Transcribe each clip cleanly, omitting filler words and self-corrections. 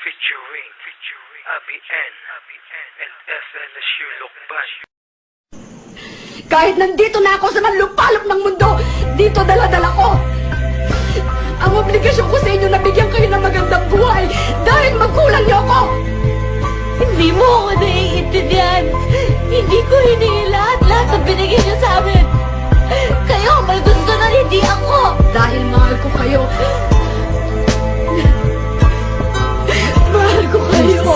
featuring ABN and FLSU Lokban. Kahit nandito na ako sa manlupalop ng mundo, dito dala-dala ko ang obligasyon ko sa inyo na bigyan kayo ng magandang buhay dahil magkulang niyo ako. Hindi mo ako naiintindihan. Hindi ko hinihingi lahat ng binigay niyo sa amin. Kayo ang may gusto na hindi ako. Dahil mahal ko kayo. Mahal ko kayo.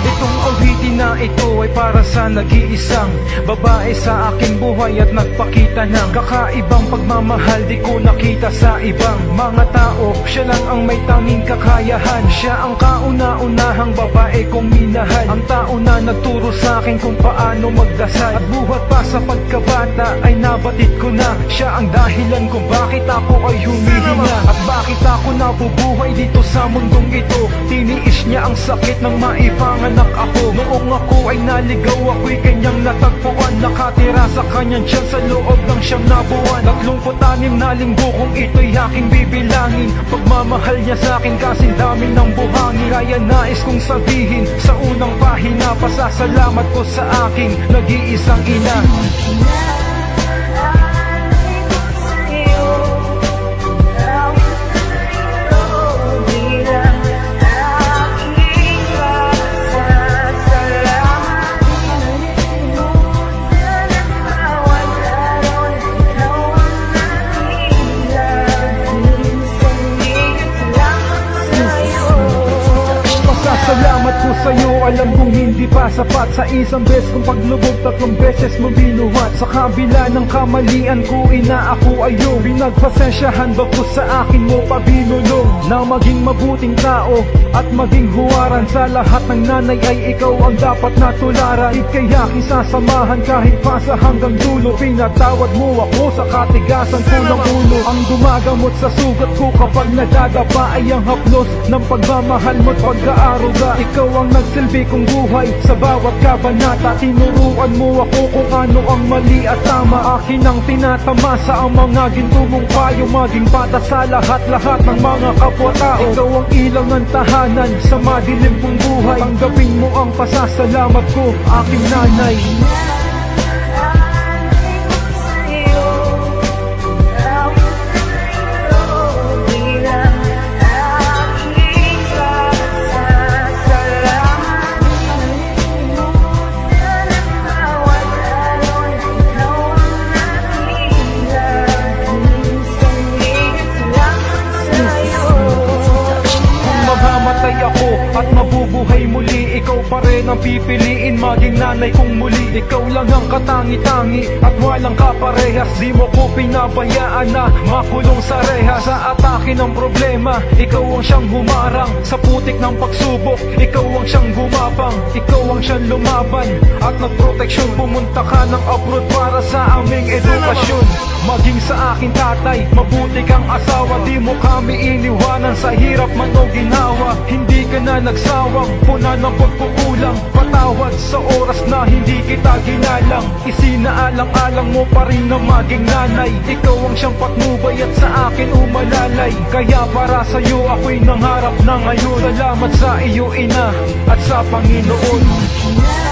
Itong awitin na ito ay para sa nag-iisang babae sa aking buhay at nagpakita ng kakaibang pagmamahal di ko nakita sa ibang mga tao. Siya lang ang may tanging kakayahan. Siya ang kauna-unahang babae kong minahal. Ang tao na nagturo sa akin kung paano magdasal. At buhat pa sa pagkabata ay nabatid ko na siya ang dahilan kung bakit ako ay humihinga. At bakit ako nabubuhay dito sa mundong ito. Tiniis niya ang sakit ng maipanganak ako. Noong ako ay naligaw, ako'y kanyang natagpuan. Nakatira sa kanyang tiyan sa loob ng siyang na buwan. 36 na linggo kung ito'y aking bibilangin. Pagmamahal niya sa akin kasing dami ng buhangin. Kaya nais kong sabihin sa unang pahina, pasasalamat ko sa aking nag-iisang ina. Salamat ko sa'yo, alam kong hindi pa sapat. Sa isang beses kong paglubog, 3 beses mo binuhat. Sa kabila ng kamalian ko, ina ako ayo. Pinagpasensyahan ba ko sa akin mo pa binulong na maging mabuting tao at maging huwaran. Sa lahat ng nanay ay ikaw ang dapat natularan. Ika'y aking sasamahan kahit pa sa hanggang dulo. Pinatawad mo ako sa katigasan ko ng ulo. Ang gumagamot sa sugat ko kapag nadadapa ay ang haplos ng pagmamahal mo't pag-aaruga. Ikaw ang nagsilbi kong buhay sa bawat kabanata. Tinuruan mo ako kung ano ang mali at tama. Akin ang tinatamasa ang mga ginto mong payo. Maging bata sa lahat-lahat ng mga kapwa-tao. Ikaw ang ilang ng tahanan sa madilim kong buhay. Tanggapin mo ang pasasalamat ko, aking nanay. Mamamatay ako at mabubuhay muli, ikaw pa rin ang pipiliin maging nanay kong muli. Ikaw lang ang katangi-tangi at walang kaparehas. Di mo ko pinabayaan na makulong sa rehas. Sa atake ng problema, ikaw ang siyang humarang. Sa putik ng pagsubok, ikaw ang siyang gumapang. Ikaw ang siyang lumaban at nagproteksyon. Pumunta ka ng abroad para sa aming edukasyon. Maging sa akin tatay, mabuti kang asawa. Di mo kami iniwanan sa hirap man o ginawa. Hindi ka na nagsawang puna ng pagkukulang. Patawad sa oras na hindi kita ginalang. Isinaalang-alang mo pa rin na maging nanay. Ikaw ang siyang patnubay at sa akin umalalay. Kaya para sa'yo ako'y nangarap na ngayon. Salamat sa iyo ina at sa Panginoon.